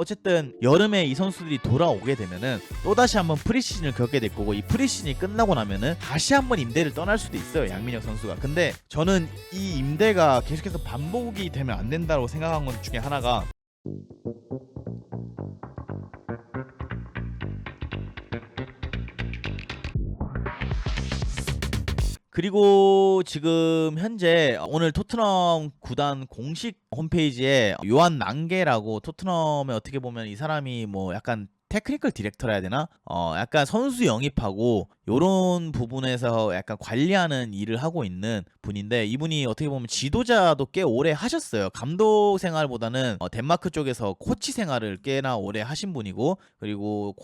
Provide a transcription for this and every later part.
어쨌든 여름에 이 선수들이 돌아오게 되면은 또다시 한번 프리시즌을 겪게 될 거고, 이 프리시즌이 끝나고 나면은 다시 한번 임대를 떠날 수도 있어요, 양민혁 선수가. 근데 저는 이 임대가 계속해서 반복이 되면 안 된다고 생각한 것 중에 하나가, 그리고 지금 현재 오늘 토트넘 구단 공식 홈페이지에 요한 랑게라고, 토트넘에 어떻게 보면 이 사람이 뭐 약간 테크니컬 디렉터라 해야 되나? 약간 선수 영입하고 요런 부분에서 약간 관리하는 일을 하고 있는 분인데, 이분이 어떻게 보면 지도자도 꽤 오래 하셨어요. 감독 생활보다는 덴마크 쪽에서 코치 생활을 꽤나 오래 하신 분이고, 그리고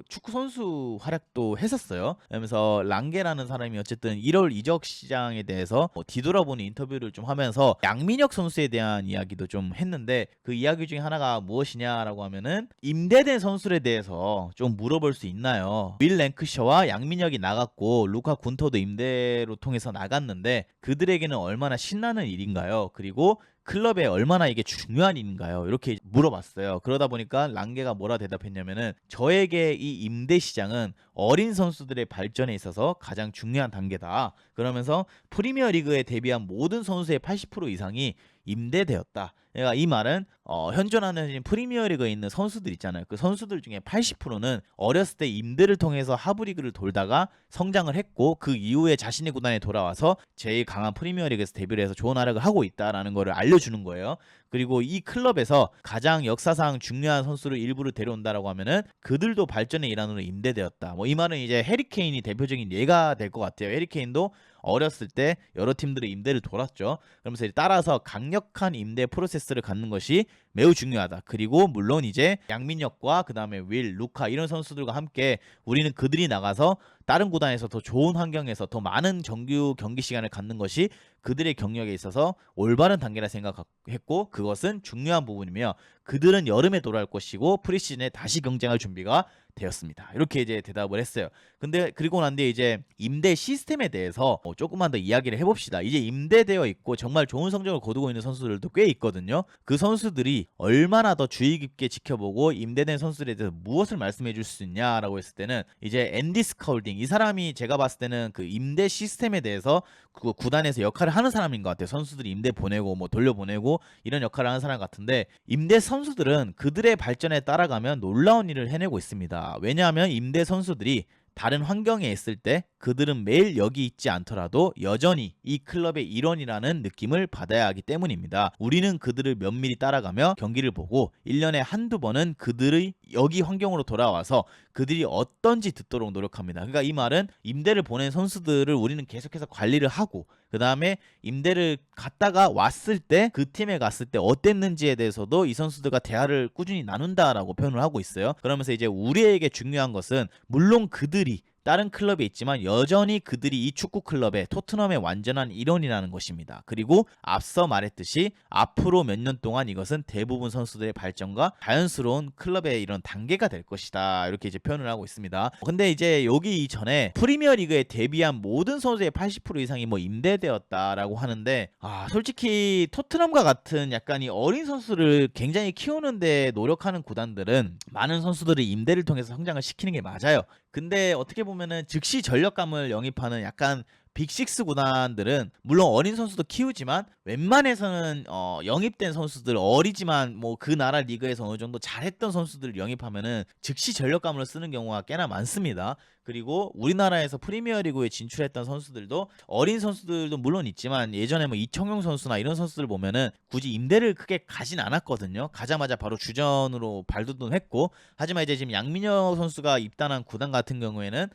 축구 선수 활약도 했었어요. 그러면서 랑게라는 사람이 어쨌든 1월 이적 시장에 대해서 뒤돌아보는 인터뷰를 좀 하면서 양민혁 선수에 대한 이야기도 좀 했는데, 그 이야기 중에 하나가 무엇이냐라고 하면은, 임대된 선수에 대해서 좀 물어볼 수 있나요? 윌 랭크셔와 양민혁이 나갔고 루카 군토도 임대로 통해서 나갔는데 그들에게는 얼마나 신나는 일인가요? 그리고 클럽에 얼마나 이게 중요한 일인가요? 이렇게 물어봤어요. 그러다 보니까 랑게가 뭐라 대답했냐면은, 저에게 이 임대 시장은 어린 선수들의 발전에 있어서 가장 중요한 단계다. 그러면서 프리미어리그에 데뷔한 모든 선수의 80% 이상이 임대되었다. 그러니까 이 말은 현존하는 프리미어리그에 있는 선수들 있잖아요. 그 선수들 중에 80%는 어렸을 때 임대를 통해서 하부리그를 돌다가 성장을 했고, 그 이후에 자신의 구단에 돌아와서 제일 강한 프리미어리그에서 데뷔를 해서 좋은 활약을 하고 있다라는 거를 알려주는 거예요. 그리고 이 클럽에서 가장 역사상 중요한 선수를 일부를 데려온다라고 하면은 그들도 발전의 일환으로 임대되었다. 뭐 이 말은 이제 해리케인이 대표적인 예가 될 것 같아요. 해리케인도 어렸을 때 여러 팀들의 임대를 돌았죠. 그러면서 따라서 강력한 임대 프로세스를 갖는 것이 매우 중요하다. 그리고 물론 이제 양민혁과 그 다음에 윌, 루카 이런 선수들과 함께 우리는 그들이 나가서 다른 구단에서 더 좋은 환경에서 더 많은 정규 경기 시간을 갖는 것이 그들의 경력에 있어서 올바른 단계라 생각했고, 그것은 중요한 부분이며 그들은 여름에 돌아올 것이고 프리시즌에 다시 경쟁할 준비가 되었습니다. 이렇게 이제 대답을 했어요. 근데 그리고 난 뒤에 이제 임대 시스템에 대해서 조금만 더 이야기를 해봅시다. 이제 임대되어 있고 정말 좋은 성적을 거두고 있는 선수들도 꽤 있거든요. 그 선수들이 얼마나 더 주의 깊게 지켜보고 임대된 선수들에 대해서 무엇을 말씀해 줄 수 있냐라고 했을 때는, 이제 앤디 스컬딩, 이 사람이 제가 봤을 때는 그 임대 시스템에 대해서 그 구단에서 역할을 하는 사람인 것 같아요. 선수들이 임대 보내고 뭐 돌려보내고 이런 역할을 하는 사람 같은데, 임대 선수들은 그들의 발전에 따라가면 놀라운 일을 해내고 있습니다. 왜냐하면 임대 선수들이 다른 환경에 있을 때 그들은 매일 여기 있지 않더라도 여전히 이 클럽의 일원이라는 느낌을 받아야 하기 때문입니다. 우리는 그들을 면밀히 따라가며 경기를 보고 1년에 한두 번은 그들의 여기 환경으로 돌아와서 그들이 어떤지 듣도록 노력합니다. 그러니까 이 말은 임대를 보낸 선수들을 우리는 계속해서 관리를 하고, 그 다음에 임대를 갔다가 왔을 때 그 팀에 갔을 때 어땠는지에 대해서도 이 선수들과 대화를 꾸준히 나눈다라고 표현을 하고 있어요. 그러면서 이제 우리에게 중요한 것은, 물론 그들이 다른 클럽에 있지만 여전히 그들이 이 축구 클럽의 토트넘의 완전한 일원이라는 것입니다. 그리고 앞서 말했듯이 앞으로 몇 년 동안 이것은 대부분 선수들의 발전과 자연스러운 클럽의 이런 단계가 될 것이다. 이렇게 이제 표현을 하고 있습니다. 근데 이제 여기 이전에 프리미어리그에 데뷔한 모든 선수의 80% 이상이 뭐 임대되었다라고 하는데, 솔직히 토트넘과 같은 약간 이 어린 선수를 굉장히 키우는데 노력하는 구단들은 많은 선수들을 임대를 통해서 성장을 시키는 게 맞아요. 근데 어떻게 보면은 즉시 전력감을 영입하는 약간 빅식스 구단들은 물론 어린 선수도 키우지만 웬만해서는 영입된 선수들, 어리지만 뭐 그 나라 리그에서 어느 정도 잘했던 선수들을 영입하면은 즉시 전력감으로 쓰는 경우가 꽤나 많습니다. 그리고 우리나라에서 프리미어리그에 진출했던 선수들도 어린 선수들도 물론 있지만, 예전에 뭐 이청용 선수나 이런 선수들 보면은 굳이 임대를 크게 가진 않았거든요. 가자마자 바로 주전으로 발돋움했고, 하지만 이제 지금 양민혁 선수가 입단한 구단 같은 경우에는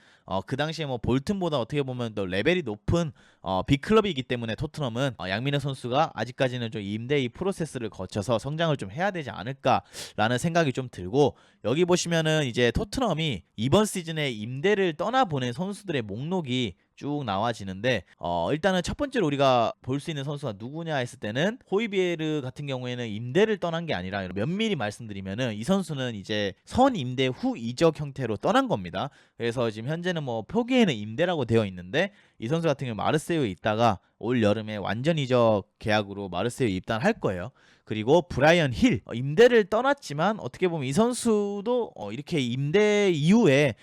그 당시에 뭐 볼튼보다 어떻게 보면 더 레벨이 높은 빅클럽이기 때문에 토트넘은 양민혁 선수가 아직까지는 좀 임대 이 프로세스를 거쳐서 성장을 좀 해야 되지 않을까라는 생각이 좀 들고, 여기 보시면은 이제 토트넘이 이번 시즌에 임대를 떠나보낸 선수들의 목록이 쭉 나와지는데 일단은 첫 번째로 우리가 볼 수 있는 선수가 누구냐 했을 때는 호이비에르 같은 경우에는 임대를 떠난 게 아니라 면밀히 말씀드리면은 이 선수는 이제 선 임대 후 이적 형태로 떠난 겁니다. 그래서 지금 현재는 뭐 표기에는 임대라고 되어 있는데 이 선수 같은 경우 마르세유에 있다가 올 여름에 완전 이적 계약으로 마르세유 입단할 거예요. 그리고 브라이언 힐 임대를 떠났지만 어떻게 보면 이 선수도 이렇게 임대 이후에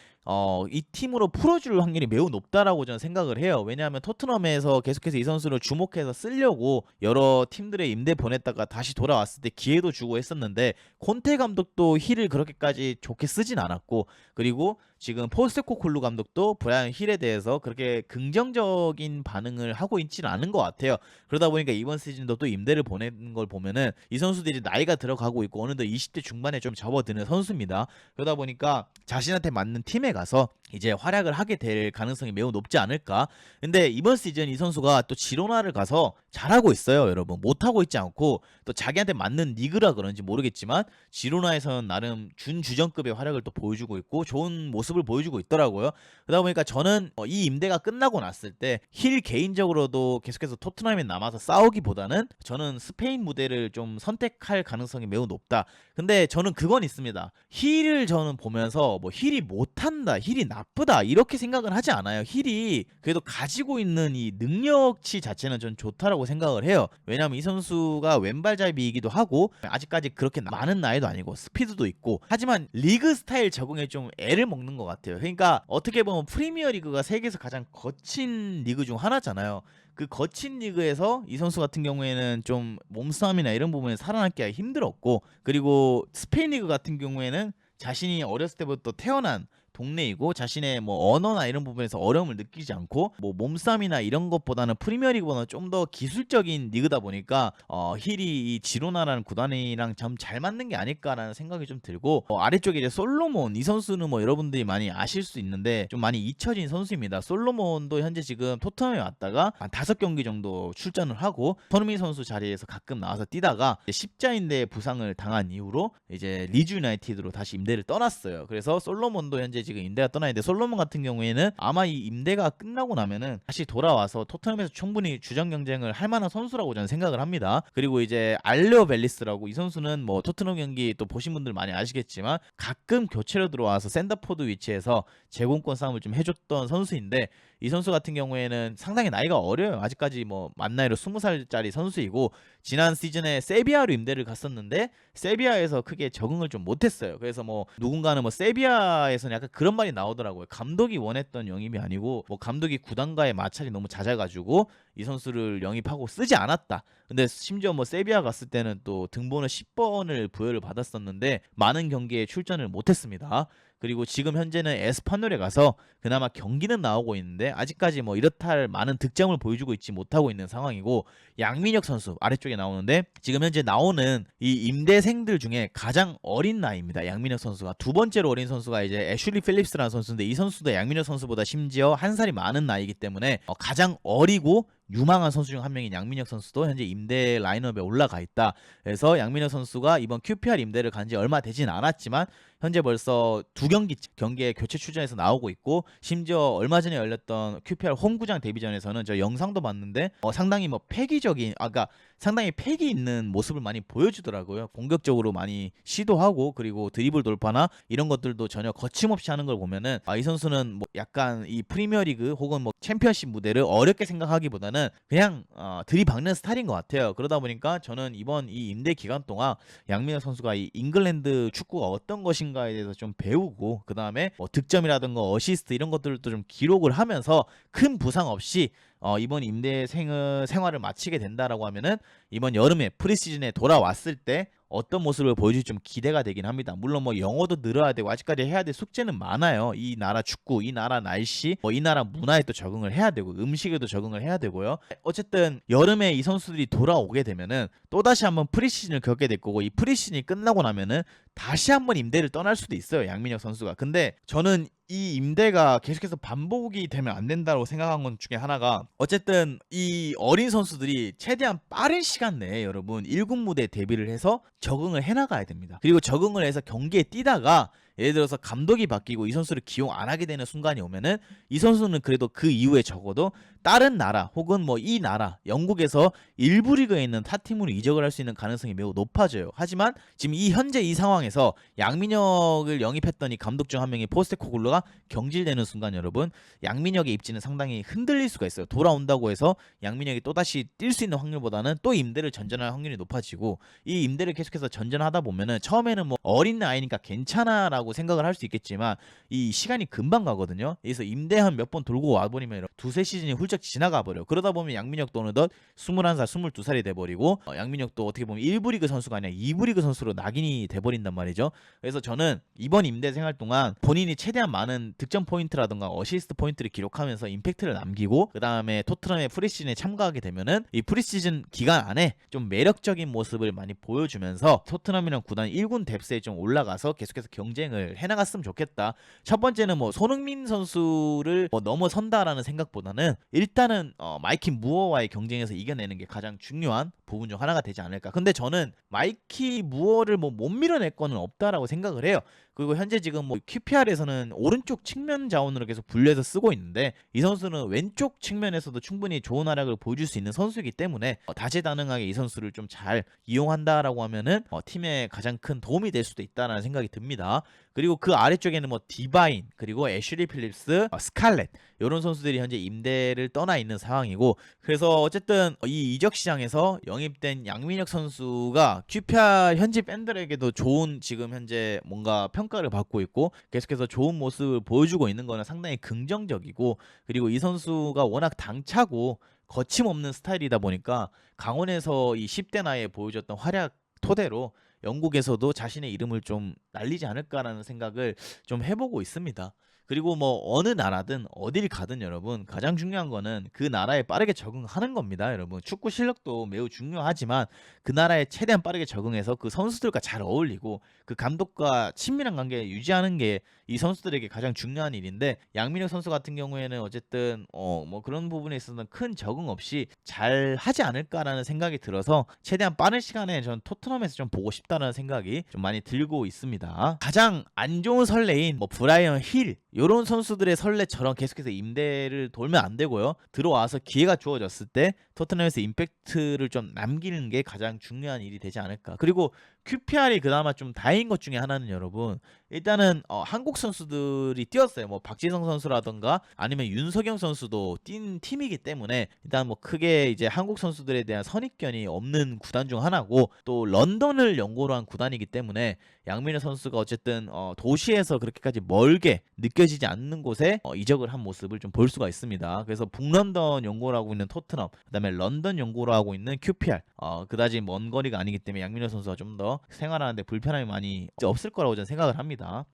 이 팀으로 풀어줄 확률이 매우 높다라고 저는 생각을 해요. 왜냐하면 토트넘에서 계속해서 이 선수를 주목해서 쓰려고 여러 팀들의 임대 보냈다가 다시 돌아왔을 때 기회도 주고 했었는데 콘테 감독도 힐을 그렇게까지 좋게 쓰진 않았고, 그리고 지금 포스테코글루 감독도 브라이언 힐에 대해서 그렇게 긍정적인 반응을 하고 있지는 않은 것 같아요. 그러다 보니까 이번 시즌도 또 임대를 보내는 걸 보면은 이 선수들이 나이가 들어가고 있고 어느덧 20대 중반에 좀 접어드는 선수입니다. 그러다 보니까 자신한테 맞는 팀에 가서 이제 활약을 하게 될 가능성이 매우 높지 않을까. 근데 이번 시즌 이 선수가 또 지로나를 가서 잘하고 있어요, 여러분. 못하고 있지 않고 또 자기한테 맞는 리그라 그런지 모르겠지만 지로나에서는 나름 준주전급의 활약을 또 보여주고 있고 좋은 모습을 보여주고 있더라고요. 그러다 보니까 저는 이 임대가 끝나고 났을 때 힐 개인적으로도 계속해서 토트넘에 남아서 싸우기보다는 저는 스페인 무대를 좀 선택할 가능성이 매우 높다. 근데 저는 그건 있습니다. 힐을 저는 보면서 뭐 힐이 못한다, 힐이 나쁘다 이렇게 생각은 하지 않아요. 힐이 그래도 가지고 있는 이 능력치 자체는 전 좋다라고 생각을 해요. 왜냐하면 이 선수가 왼발잡이이기도 하고 아직까지 그렇게 많은 나이도 아니고 스피드도 있고, 하지만 리그 스타일 적응에 좀 애를 먹는 것 같아요. 그러니까 어떻게 보면 프리미어 리그가 세계에서 가장 거친 리그 중 하나잖아요. 그 거친 리그에서 이 선수 같은 경우에는 좀 몸싸움이나 이런 부분에 살아남기가 힘들었고, 그리고 스페인 리그 같은 경우에는 자신이 어렸을 때부터 태어난 동네이고 자신의 뭐 언어나 이런 부분에서 어려움을 느끼지 않고 뭐 몸싸움이나 이런 것보다는 프리미어리그보다는 좀 더 기술적인 리그다 보니까 힐이 이 지로나라는 구단이랑 참 잘 맞는 게 아닐까라는 생각이 좀 들고, 아래쪽에 이제 솔로몬 이 선수는 뭐 여러분들이 많이 아실 수 있는데 좀 많이 잊혀진 선수입니다. 솔로몬도 현재 지금 토트넘에 왔다가 한 5경기 정도 출전을 하고 손흥민 선수 자리에서 가끔 나와서 뛰다가 십자인대 부상을 당한 이후로 이제 리즈 유나이티드로 다시 임대를 떠났어요. 그래서 솔로몬도 현재 지금 임대가 떠나는데, 솔로몬 같은 경우에는 아마 이 임대가 끝나고 나면은 다시 돌아와서 토트넘에서 충분히 주전 경쟁을 할 만한 선수라고 저는 생각을 합니다. 그리고 이제 알레오 벨리스라고, 이 선수는 뭐 토트넘 경기 또 보신 분들 많이 아시겠지만 가끔 교체로 들어와서 센터포드 위치에서 제공권 싸움을 좀 해줬던 선수인데, 이 선수 같은 경우에는 상당히 나이가 어려요. 아직까지 뭐 만 나이로 20살짜리 선수이고 지난 시즌에 세비야로 임대를 갔었는데 세비야에서 크게 적응을 좀 못했어요. 그래서 뭐 누군가는 뭐 세비야에서는 약간 그런 말이 나오더라고요. 감독이 원했던 영입이 아니고 뭐 감독이 구단과의 마찰이 너무 잦아가지고 이 선수를 영입하고 쓰지 않았다. 근데 심지어 뭐 세비야 갔을 때는 또 등번호 10번을 부여를 받았었는데 많은 경기에 출전을 못했습니다. 그리고 지금 현재는 에스파뇰에 가서 그나마 경기는 나오고 있는데 아직까지 뭐 이렇다 할 많은 득점을 보여주고 있지 못하고 있는 상황이고, 양민혁 선수 아래쪽에 나오는데 지금 현재 나오는 이 임대생들 중에 가장 어린 나이입니다. 양민혁 선수가 두 번째로 어린 선수가 이제 애슐리 필립스라는 선수인데, 이 선수도 양민혁 선수보다 심지어 한 살이 많은 나이기 때문에 가장 어리고 유망한 선수 중 한 명인 양민혁 선수도 현재 임대 라인업에 올라가 있다. 그래서 양민혁 선수가 이번 QPR 임대를 간 지 얼마 되진 않았지만 현재 벌써 2경기에 교체 출전해서 나오고 있고, 심지어 얼마 전에 열렸던 QPR 홈구장 데뷔전에서는 저 영상도 봤는데 상당히 뭐 그러니까 상당히 패기 있는 모습을 많이 보여주더라고요. 공격적으로 많이 시도하고, 그리고 드리블 돌파나 이런 것들도 전혀 거침없이 하는 걸 보면은 이 선수는 뭐 약간 이 프리미어리그 혹은 뭐 챔피언십 무대를 어렵게 생각하기보다는 그냥 들이박는 스타일인 것 같아요. 그러다 보니까 저는 이번 이 임대 기간 동안 양민혁 선수가 이 잉글랜드 축구가 어떤 것인가에 대해서 좀 배우고, 그 다음에 뭐 득점이라든가 어시스트 이런 것들도 좀 기록을 하면서 큰 부상 없이 이번 임대 생활을 마치게 된다라고 하면은 이번 여름에 프리시즌에 돌아왔을 때 어떤 모습을 보여줄지 좀 기대가 되긴 합니다. 물론 뭐 영어도 늘어야 되고 아직까지 해야 될 숙제는 많아요. 이 나라 축구, 이 나라 날씨, 이 나라 문화에 또 적응을 해야 되고 음식에도 적응을 해야 되고요. 어쨌든 여름에 이 선수들이 돌아오게 되면은 또다시 한번 프리시즌을 겪게 될 거고, 이 프리시즌이 끝나고 나면은 다시 한번 임대를 떠날 수도 있어요, 양민혁 선수가. 근데 저는 이 임대가 계속해서 반복이 되면 안 된다고 생각한 것 중에 하나가, 어쨌든 이 어린 선수들이 최대한 빠른 시간 내에 여러분 1군 무대에 데뷔를 해서 적응을 해나가야 됩니다. 그리고 적응을 해서 경기에 뛰다가 예를 들어서 감독이 바뀌고 이 선수를 기용 안 하게 되는 순간이 오면은 이 선수는 그래도 그 이후에 적어도 다른 나라 혹은 뭐 이 나라 영국에서 일부 리그에 있는 타 팀으로 이적을 할 수 있는 가능성이 매우 높아져요. 하지만 지금 이 현재 이 상황에서 양민혁을 영입했더니 감독 중 한 명이 포스테코글루가 경질되는 순간 여러분, 양민혁의 입지는 상당히 흔들릴 수가 있어요. 돌아온다고 해서 양민혁이 또다시 뛸 수 있는 확률보다는 또 임대를 전전할 확률이 높아지고, 이 임대를 계속해서 전전하다 보면은 처음에는 뭐 어린 나이니까 괜찮아라고 생각을 할 수 있겠지만 이 시간이 금방 가거든요. 그래서 임대 한 몇 번 돌고 와버리면 두세 시즌이 훌쩍 지나가 버려. 그러다 보면 양민혁도 어느덧 21살, 22살이 돼버리고 양민혁도 어떻게 보면 1부 리그 선수가 아니라 2부 리그 선수로 낙인이 돼버린단 말이죠. 그래서 저는 이번 임대 생활 동안 본인이 최대한 많은 득점 포인트라든가 어시스트 포인트를 기록하면서 임팩트를 남기고, 그 다음에 토트넘의 프리시즌에 참가하게 되면은 이 프리시즌 기간 안에 좀 매력적인 모습을 많이 보여주면서 토트넘이랑 구단 1군 뎁스에 좀 올라가서 계속해서 경쟁을 해나갔으면 좋겠다. 첫 번째는 뭐 손흥민 선수를 뭐 넘어선다라는 생각보다는 일단은 마이키 무어와의 경쟁에서 이겨내는 게 가장 중요한 부분 중 하나가 되지 않을까. 근데 저는 마이키 무어를 뭐 못 밀어낼 거는 없다라고 생각을 해요. 그리고 현재 지금 뭐 QPR에서는 오른쪽 측면 자원으로 계속 분류해서 쓰고 있는데, 이 선수는 왼쪽 측면에서도 충분히 좋은 활약을 보여줄 수 있는 선수이기 때문에 다재다능하게 이 선수를 좀 잘 이용한다라고 하면은 팀에 가장 큰 도움이 될 수도 있다라는 생각이 듭니다. 그리고 그 아래쪽에는 뭐 디바인, 그리고 애슐리 필립스, 스칼렛, 이런 선수들이 현재 임대를 떠나 있는 상황이고, 그래서 어쨌든 이 이적 시장에서 영입된 양민혁 선수가 QPR 현지 팬들에게도 좋은 지금 현재 뭔가 평가를 받고 있고 계속해서 좋은 모습을 보여주고 있는 거는 상당히 긍정적이고, 그리고 이 선수가 워낙 당차고 거침없는 스타일이다 보니까 강원에서 이 10대 나이에 보여줬던 활약 토대로 영국에서도 자신의 이름을 좀 날리지 않을까라는 생각을 좀 해보고 있습니다. 그리고 뭐 어느 나라든 어딜 가든 여러분, 가장 중요한 거는 그 나라에 빠르게 적응하는 겁니다. 여러분, 축구 실력도 매우 중요하지만 그 나라에 최대한 빠르게 적응해서 그 선수들과 잘 어울리고 그 감독과 친밀한 관계 유지하는 게 이 선수들에게 가장 중요한 일인데, 양민혁 선수 같은 경우에는 어쨌든 뭐 그런 부분에 있어서는 큰 적응 없이 잘 하지 않을까라는 생각이 들어서 최대한 빠른 시간에 전 토트넘에서 좀 보고 싶다는 생각이 좀 많이 들고 있습니다. 가장 안 좋은 선례인 뭐 브라이언 힐, 요런 선수들의 선례처럼 계속해서 임대를 돌면 안 되고요. 들어와서 기회가 주어졌을 때 토트넘에서 임팩트를 좀 남기는 게 가장 중요한 일이 되지 않을까. 그리고 QPR이 그나마 좀 다행인 것 중에 하나는 여러분, 일단은 한국 선수들이 뛰었어요. 뭐 박지성 선수라던가 아니면 윤석영 선수도 뛴 팀이기 때문에 일단 뭐 크게 이제 한국 선수들에 대한 선입견이 없는 구단 중 하나고, 또 런던을 연고로 한 구단이기 때문에 양민호 선수가 어쨌든 도시에서 그렇게까지 멀게 느껴지지 않는 곳에 이적을 한 모습을 좀 볼 수가 있습니다. 그래서 북런던 연고로 하고 있는 토트넘, 그다음에 런던 연고로 하고 있는 QPR, 그다지 먼 거리가 아니기 때문에 양민호 선수가 좀 더 생활하는데 불편함이 많이 없을 거라고 저는 생각을 합니다.